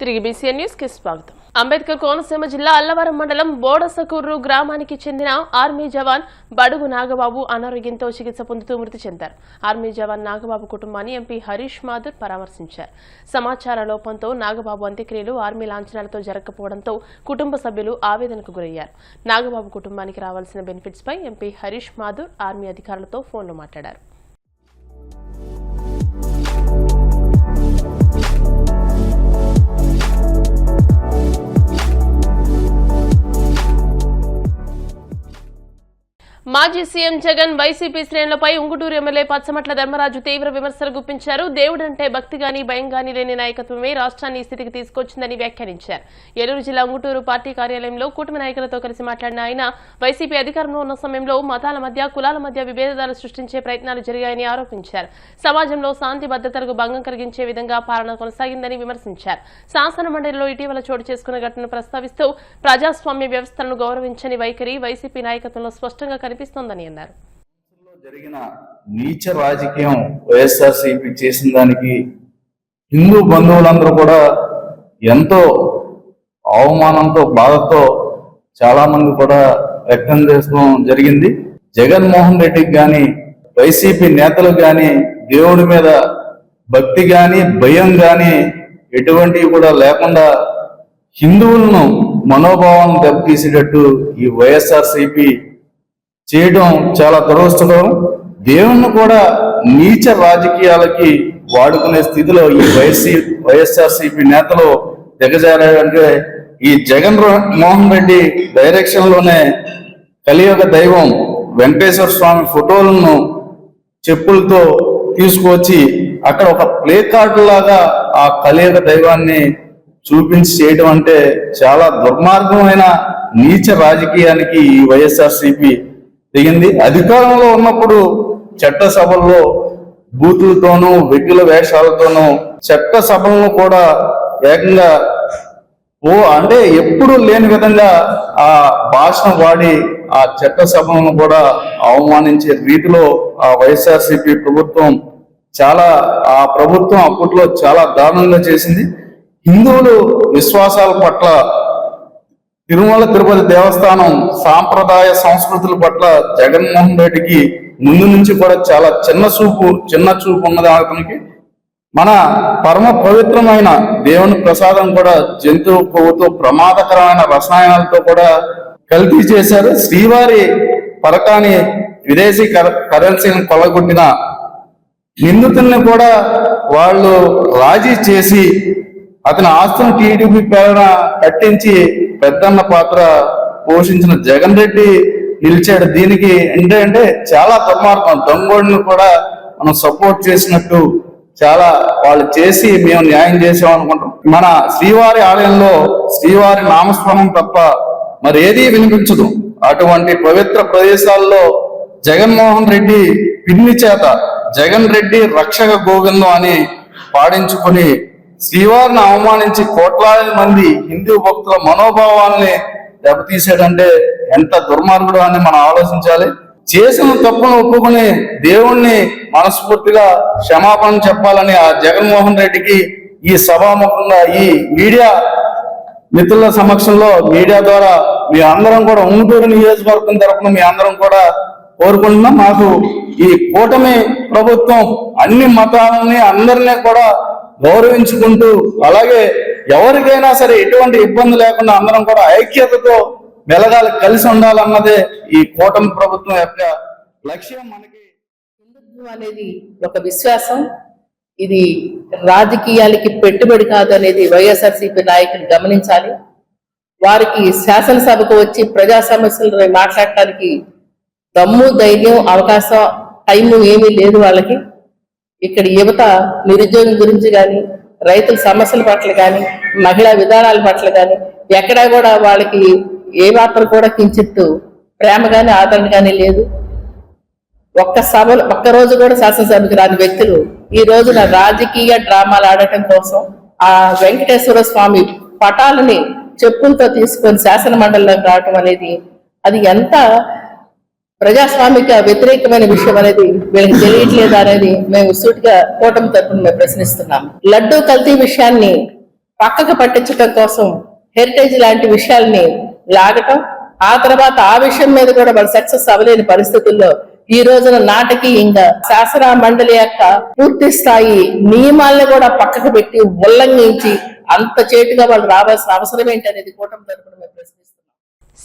తిరిగి BCN news కి స్వాగతం. అంబేద్కర్ కోనసీమ జిల్లా అల్లవరం మండలం బోడసకూరు గ్రామానికి చెందిన ఆర్మీ జవాన్ బడుగు నాగబాబు అనారోగ్యంతో చికిత్స పొందుతూ మృతి చెందారు. ఆర్మీ జవాన్ నాగబాబు కుటుంబాన్ని ఎంపీ హరీష్ మాథుర్ పరామర్శించారు. సమాచార లోపంతో నాగబాబు అంత్యక్రియలు ఆర్మీ లాంఛనాలతో జరగకపోవడంతో కుటుంబ సభ్యులు ఆవేదనకు గురయ్యారు. నాగబాబు కుటుంబానికి రావాల్సిన బెనిఫిట్స్ పై ఎంపీ హరీష్ మాథుర్ ఆర్మీ అధికారులతో ఫోన్లో మాట్లాడారు. మాజీ సీఎం జగన్ వైసీపీ శ్రేణులపై ఉంగుటూరు ఎమ్మెల్యే పచ్చమట్ల ధర్మరాజు తీవ్ర విమర్శలు గుప్పించారు. దేవుడంటే భక్తి గాని భయం గాని లేని నాయకత్వమే రాష్ట్రాన్ని ఈ స్థితికి తీసుకొచ్చిందని వ్యాఖ్యానించారు. ఏలూరు జిల్లా ఉంగుటూరు పార్టీ కార్యాలయంలో కూటమి నాయకులతో కలిసి మాట్లాడిన ఆయన వైసీపీ అధికారంలో ఉన్న సమయంలో మతాల మధ్య కులాల మధ్య విభేదాలు సృష్టించే ప్రయత్నాలు జరిగాయని ఆరోపించారు. సమాజంలో శాంతి భద్రతలకు భంగం కలిగించే విధంగా పాలన కొనసాగిందని విమర్శించారు. శాసన మండలిలో ఇటీవల చోటు చేసుకున్న ఘటనను ప్రస్తావిస్తూ ప్రజాస్వామ్య వ్యవస్థలను గౌరవించని వైఖరి వైసీపీ నాయకత్వంలో స్పష్టంగా కనిపిస్తోందని అన్నారు. జరిగిన నీచ రాజకీయం వైఎస్ఆర్సీపీ చేసిన దానికి హిందూ బంధువులందరూ కూడా ఎంతో అవమానంతో బాధతో చాలా మంది కూడా వ్యక్తం చేసుకోవడం జరిగింది. జగన్మోహన్ రెడ్డికి గాని వైసీపీ నేతలకు గాని దేవుడి మీద భక్తి గాని భయం గాని ఎటువంటివి కూడా లేకుండా హిందువులను మనోభావాలను దెబ్బతీసేటట్టు ఈ వైఎస్ఆర్సీపీ చేయడం చాలా దురదృష్టకరం. దేవుణ్ణి కూడా నీచ రాజకీయాలకి వాడుకునే స్థితిలో ఈ వైఎస్ఆర్సీపీ నేతలు దిగజారంటే ఈ జగన్ మోహన్ రెడ్డి డైరెక్షన్ లోనే కలియుగ దైవం వెంకటేశ్వర స్వామి ఫోటోలను చెప్పులతో తీసుకువచ్చి అక్కడ ఒక ప్లే కార్డు లాగా ఆ కలియుగ దైవాన్ని చూపించి చేయడం అంటే చాలా దుర్మార్గమైన నీచ రాజకీయానికి ఈ వైఎస్ఆర్సీపీ దిగింది. అధికారంలో ఉన్నప్పుడు చట్టసభల్లో బూతులతోనూ వెగ్గుల వేషాలతోనూ చట్టసభలను కూడా ఏకంగా అంటే ఎప్పుడు లేని విధంగా ఆ భాషను వాడి ఆ చట్టసభలను కూడా అవమానించే రీతిలో ఆ వైఎస్ఆర్సీపీ ప్రభుత్వం ఆ ప్రభుత్వం అప్పట్లో చాలా దారుణంగా చేసింది. హిందువులు విశ్వాసాల పట్ల తిరుమల తిరుపతి దేవస్థానం సాంప్రదాయ సంస్కృతుల పట్ల జగన్మోహన్ రెడ్డికి ముందు నుంచి కూడా చాలా చిన్న చూపు ఉన్నది. అతనికి మన పరమ పవిత్రమైన దేవుని ప్రసాదం కూడా జంతువు కొవ్వుతో ప్రమాదకరమైన రసాయనాలతో కూడా కల్తీ చేశారు. శ్రీవారి పరకాని విదేశీ కరెన్సీని కొలగొట్టిన నిందితుల్ని కూడా వాళ్ళు రాజీ చేసి అతని ఆస్తులను టీడీపీ పేరున కట్టించి పెద్దన్న పాత్ర పోషించిన జగన్ రెడ్డి నిలిచాడు. దీనికి ఏంటంటే చాలా దుర్మార్గం. దొంగోడిని కూడా మనం సపోర్ట్ చేసినట్టు చాలా వాళ్ళు చేసి మేము న్యాయం చేసామనుకుంటాం. మన శ్రీవారి ఆలయంలో శ్రీవారి నామస్మరణం తప్ప మరి ఏదీ వినిపించదు. అటువంటి పవిత్ర ప్రదేశాల్లో జగన్మోహన్ రెడ్డి పిన్ని చేత జగన్ రెడ్డి రక్షక గోవిందం అని పాడించుకుని శ్రీవారిని అవమానించి కోట్లాది మంది హిందూ భక్తుల మనోభావాల్ని దెబ్బతీసాడంటే ఎంత దుర్మార్గుడు అని మనం ఆలోచించాలి. చేసిన తప్పును ఒప్పుకుని దేవుణ్ణి మనస్ఫూర్తిగా క్షమాపణ చెప్పాలని ఆ జగన్మోహన్ రెడ్డికి ఈ సభాముఖంగా ఈ మీడియా మిత్రుల సమక్షంలో మీడియా ద్వారా మీ అందరం కూడా ఉంగుటూరు నియోజకవర్గం తరఫున మీ అందరం కూడా కోరుకుంటున్నాం. మాకు ఈ కూటమి ప్రభుత్వం అన్ని మతాలని అందరినీ కూడా గౌరవించుకుంటూ అలాగే ఎవరికైనా సరే ఎటువంటి ఇబ్బంది లేకుండా అందరం కూడా ఐక్యతతో మెలగాలి, కలిసి ఉండాలన్నదే ఈ కూటమి ప్రభుత్వం యొక్క లక్ష్యం. మనకి హిందుత్వం అనేది ఒక విశ్వాసం, ఇది రాజకీయాలకి పెట్టుబడి కాదు అనేది వైఎస్ఆర్సీపీ నాయకులు గమనించాలి. వారికి శాసనసభకు వచ్చి ప్రజా సమస్యలను మాట్లాడటానికి దమ్ము, ధైర్యం, అవకాశం, టైము ఏమీ లేదు వాళ్ళకి. ఇక్కడ యువత నిరుద్యోగం గురించి కానీ రైతుల సమస్యల పట్ల కానీ మహిళా విధానాల పట్ల కానీ ఎక్కడా కూడా వాళ్ళకి ఏ మాత్రం కూడా కించిత్తు ప్రేమ కానీ ఆదరణ కానీ లేదు. ఒక్కరోజు కూడా శాసనసభకి రాని వ్యక్తులు ఈ రోజున రాజకీయ డ్రామాలు ఆడటం కోసం ఆ వెంకటేశ్వర స్వామి పటాలని చెప్పులతో తీసుకొని శాసన మండలిలోకి రావటం అనేది అది ఎంత ప్రజాస్వామిక వ్యతిరేకమైన విషయం అనేది వీళ్ళకి తెలియట్లేదు అనేది మేము సూటిగా కూటమి తరపున మేము ప్రశ్నిస్తున్నాము. లడ్డూ కల్తీ విషయాన్ని పక్కకు పట్టించడం కోసం హెరిటేజ్ లాంటి విషయాల్ని లాగటం, ఆ తర్వాత ఆ విషయం మీద కూడా వాళ్ళు సక్సెస్ అవ్వలేని పరిస్థితుల్లో ఈ రోజున నాటకీయంగా శాసన మండలి యొక్క పూర్తి స్థాయి నియమాలను కూడా పక్కకు పెట్టి ఉల్లంఘించి అంత చేటుగా వాళ్ళు రావాల్సిన అవసరం ఏంటనేది కూటమి తరపున మేము ప్రశ్నిస్తున్నాం.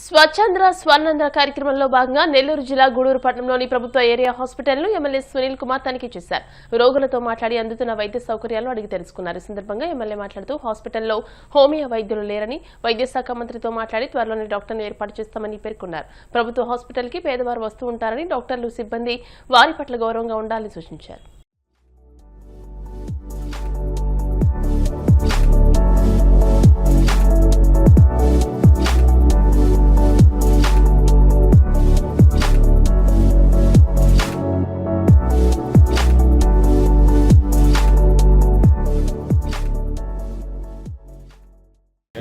స్వచ్ఛాంధ్ర స్వర్ణాంధ్ర కార్యక్రమంలో భాగంగా నెల్లూరు జిల్లా గూడూరు పట్టణంలోని ప్రభుత్వ ఏరియా హాస్పిటల్ను ఎమ్మెల్యే సునీల్ కుమార్ తనిఖీ చేశారు. రోగులతో మాట్లాడి అందుతున్న వైద్య సౌకర్యాలు అడిగి తెలుసుకున్నారు. ఈ సందర్భంగా ఎమ్మెల్యే మాట్లాడుతూ హాస్పిటల్లో హోమియో వైద్యులు లేరని, వైద్య శాఖ మంత్రితో మాట్లాడి త్వరలోనే డాక్టర్ను ఏర్పాటు చేస్తామని పేర్కొన్నారు. ప్రభుత్వ హాస్పిటల్కి పేదవారు వస్తూ ఉంటారని, డాక్టర్లు సిబ్బంది వారి పట్ల గౌరవంగా ఉండాలని సూచించారు.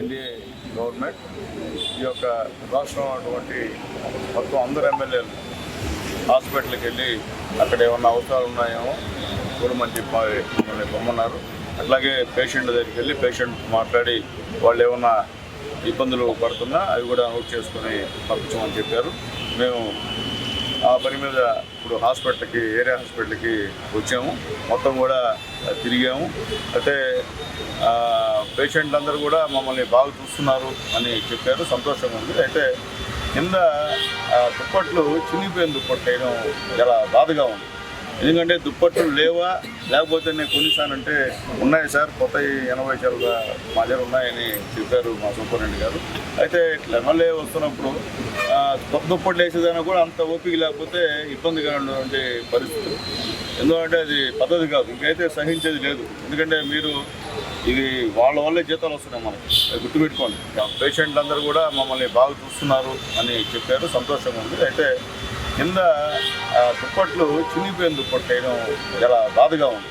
ఎన్డీఏ గవర్నమెంట్ ఈ యొక్క రాష్ట్రం అటువంటి మొత్తం అందరు ఎమ్మెల్యేలు హాస్పిటల్కి వెళ్ళి అక్కడ ఏమన్నా అవసరాలు ఉన్నాయేమో చూడమని మమ్మల్ని పొమ్మన్నారు. అట్లాగే పేషెంట్ దగ్గరికి వెళ్ళి పేషెంట్ మాట్లాడి వాళ్ళు ఏమన్నా ఇబ్బందులు పడుతున్నా అవి కూడా నోట్ చేసుకుని పంపించమని చెప్పారు. మేము ఆ పని మీద ఇప్పుడు హాస్పిటల్కి, ఏరియా హాస్పిటల్కి వచ్చాము. మొత్తం కూడా తిరిగాము. అయితే పేషెంట్లు అందరూ కూడా మమ్మల్ని బాగా చూస్తున్నారు అని చెప్పారు. సంతోషంగా ఉంది. అయితే కింద దుప్పట్లు చినిగిపోయిన దుప్పట్లు వేయడం చాలా బాధగా ఉంది. ఎందుకంటే దుప్పట్లు లేవా, లేకపోతే నేను కొన్నిసానంటే ఉన్నాయి సార్, కొత్త 80 చలుగా మా దగ్గర ఉన్నాయని చెప్పారు మా సూపరింటెండెంట్ గారు. అయితే ఇట్లా ఎమ్మెల్యే వస్తున్నప్పుడు కొత్త దుప్పట్లు వేసేదానికి కూడా అంత ఓపిక లేకపోతే ఇబ్బందిగా ఉన్నటువంటి పరిస్థితులు. ఎందుకంటే అది పద్ధతి కాదు, ఇంకైతే సహించేది లేదు. ఎందుకంటే మీరు ఇది వాళ్ళ వల్లే జీతాలు వస్తున్నాయి మనకి, అది గుర్తుపెట్టుకోండి. పేషెంట్లు అందరూ కూడా మమ్మల్ని బాగా చూస్తున్నారు అని చెప్పారు. సంతోషంగా ఉంది. అయితే కింద దుప్పట్లు చినిగిపోయిన దుప్పట్లు వేయడం చాలా బాధగా ఉంది.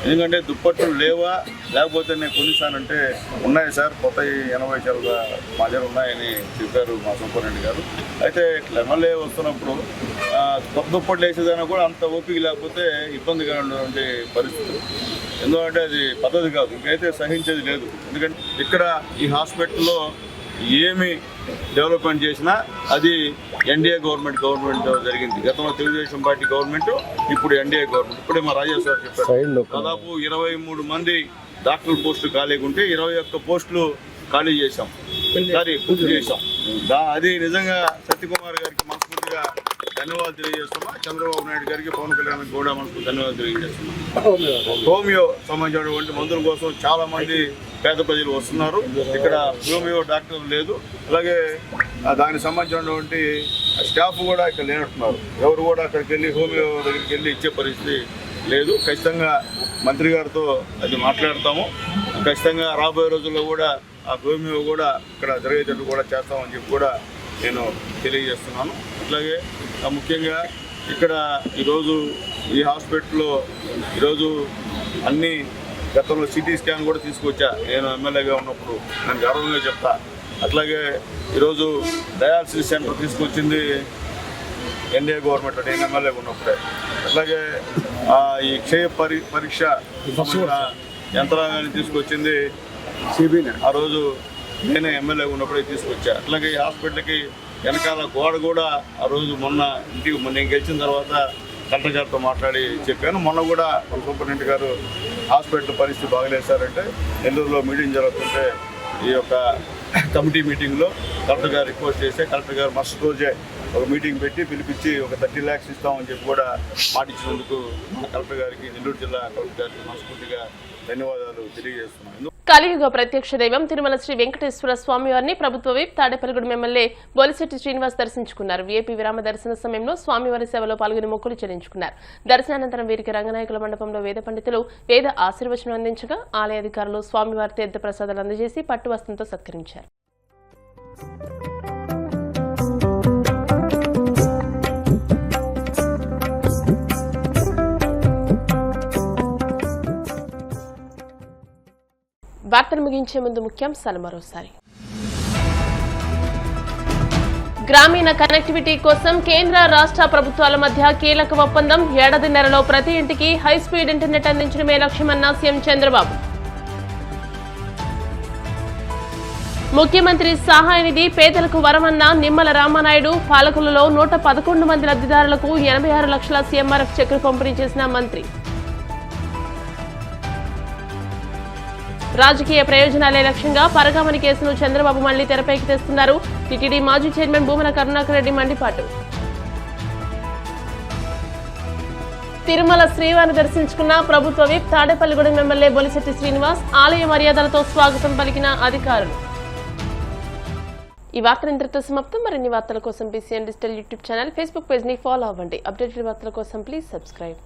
ఎందుకంటే దుప్పట్లు లేవా, లేకపోతే నేను కొన్నిసానంటే ఉన్నాయి సార్, కొత్త 80 చలుగా మా దగ్గర ఉన్నాయని చెప్పారు మా సూపరింటెండెంట్ గారు. అయితే ఇట్లా ఎమ్మెల్యే వస్తున్నప్పుడు కొత్త దుప్పట్లు వేసేదానికి కూడా అంత ఓపిక లేకపోతే ఇబ్బందిగా ఉన్నటువంటి పరిస్థితులు. ఎందుకంటే అది పద్ధతి కాదు, ఇంకైతే సహించేది లేదు. ఎందుకంటే ఇక్కడ ఈ హాస్పిటల్లో ఏమి డెవలప్మెంట్ చేసినా అది ఎన్డీఏ గవర్నమెంట్ జరిగింది. గతంలో తెలుగుదేశం పార్టీ గవర్నమెంట్, ఇప్పుడు ఎన్డీఏ గవర్నమెంట్. ఇప్పుడే మా రాజేష్ సార్ చెప్పారు, దాదాపు 23 మంది డాక్టర్ పోస్టులు ఖాళీగా ఉంటే 21 పోస్టులు ఖాళీ చేశాం, పూర్తి చేశాం. అది నిజంగా సత్యకుమార్ గారికి మనస్ఫూర్తిగా ధన్యవాదాలు తెలియజేస్తున్నా. చంద్రబాబు నాయుడు గారికి, పవన్ కళ్యాణ్ కూడా మనకు ధన్యవాదాలు తెలియజేస్తున్నాం. హోమియో సంబంధించినటువంటి మందుల కోసం చాలా మంది పేద ప్రజలు వస్తున్నారు. ఇక్కడ హోమియో డాక్టర్ లేదు, అలాగే దానికి సంబంధించినటువంటి స్టాఫ్ కూడా ఇక్కడ లేనట్టున్నారు. ఎవరు కూడా అక్కడికి వెళ్ళి హోమియో దగ్గరికి వెళ్ళి ఇచ్చే పరిస్థితి లేదు. ఖచ్చితంగా మంత్రి గారితో అది మాట్లాడతాము. ఖచ్చితంగా రాబోయే రోజుల్లో కూడా ఆ హోమియో కూడా ఇక్కడ జరిగేటట్టు కూడా చేస్తామని చెప్పి కూడా నేను తెలియజేస్తున్నాను. అట్లాగే ముఖ్యంగా ఇక్కడ ఈరోజు ఈ హాస్పిటల్లో ఈరోజు అన్ని గతంలో సిటీ స్కాన్ కూడా తీసుకొచ్చా నేను ఎమ్మెల్యేగా ఉన్నప్పుడు, నేను గర్వంగా చెప్తా. అట్లాగే ఈరోజు డయాలసిస్ సెంటర్ తీసుకొచ్చింది ఎన్డీఏ గవర్నమెంట్, నేను ఎమ్మెల్యేగా ఉన్నప్పుడే. అట్లాగే ఈ క్షయ పరీక్ష యంత్రాంగాన్ని తీసుకొచ్చింది ఆ రోజు నేనే ఎమ్మెల్యేగా ఉన్నప్పుడే తీసుకొచ్చా. అట్లాగే ఈ హాస్పిటల్కి వెనకాల గోడ కూడా ఆ రోజు మొన్న నేను గెలిచిన తర్వాత కలెక్టర్ గారితో మాట్లాడి చెప్పాను. మొన్న కూడా సూపరింటెండెంట్ గారు హాస్పిటల్ పరిస్థితి బాగలేసారంటే నెల్లూరులో మీటింగ్ జరుగుతుంటే ఈ యొక్క కమిటీ మీటింగ్లో కలెక్టర్ గారు రిక్వెస్ట్ చేస్తే కలెక్టర్ గారు మరుసటి రోజే ఒక మీటింగ్ పెట్టి పిలిపించి ఒక 30 lakhs ఇస్తామని చెప్పి కూడా మాటిచ్చినందుకు కలెక్టర్ గారికి, నెల్లూరు జిల్లా కలెక్టర్ గారికి మనస్ఫూర్తిగా ధన్యవాదాలు తెలియజేస్తున్నాను. కలియుగ ప్రత్యక్ష దైవం తిరుమల శ్రీ వెంకటేశ్వర స్వామివారిని ప్రభుత్వ విప్ తాడేపల్లిగూడెం ఎమ్మెల్యే బొలిశెట్టి శ్రీనివాస్ దర్శించుకున్నారు. వీఐపీ విరామ దర్శన సమయంలో స్వామివారి సేవలో పాల్గొని మొక్కులు చెల్లించుకున్నారు. దర్శనానంతరం వీరికి రంగనాయకుల మండపంలో వేద పండితులు వేద ఆశీర్వచనం అందించగా ఆలయ అధికారులు స్వామివారి తీర్థ ప్రసాదాలు అందజేసి పట్టు వస్త్రంతో సత్కరించారు. వార్తలు ముగించే ముందు ముఖ్యాంశాలు మరోసారి. గ్రామీణ కనెక్టివిటీ కోసం కేంద్ర రాష్ట్ర ప్రభుత్వాల మధ్య కీలక ఒప్పందం. ఏడాదిన్నరలో ప్రతి ఇంటికి హైస్పీడ్ ఇంటర్నెట్ అందించడమే లక్ష్యమన్న సీఎం చంద్రబాబు. ముఖ్యమంత్రి సహాయ నిధి పేదలకు వరమన్న నిమ్మల రామానాయుడు. పాలకులలో 111 మంది లబ్ధిదారులకు 86 లక్షల సీఎంఆర్ఎఫ్ చెక్కులు పంపిణీ చేసిన మంత్రి. రాజకీయ ప్రయోజనాలే లక్ష్యంగా పరకామణి కేసును చంద్రబాబు మళ్లీ తెరపైకి తెస్తున్నారు. టీటీడీ మాజీ చైర్మన్ భూమన కరుణాకర్ రెడ్డి మండిపాటు. తిరుమల శ్రీవారిని దర్శించుకున్న ప్రభుత్వ విప్ తాడేపల్లిగూడెం ఎమ్మెల్యే బొలిశెట్టి శ్రీనివాస్. ఆలయ మర్యాదలతో స్వాగతం పలికిన అధికారులు. ఈ వార్తలు ఇంతటితో సమాప్తం. మరిన్ని వార్తల కోసం BCN digital YouTube channel, Facebook page ని ఫాలో అవ్వండి. అప్డేటెడ్ వార్తల కోసం ప్లీజ్ సబ్స్క్రైబ్.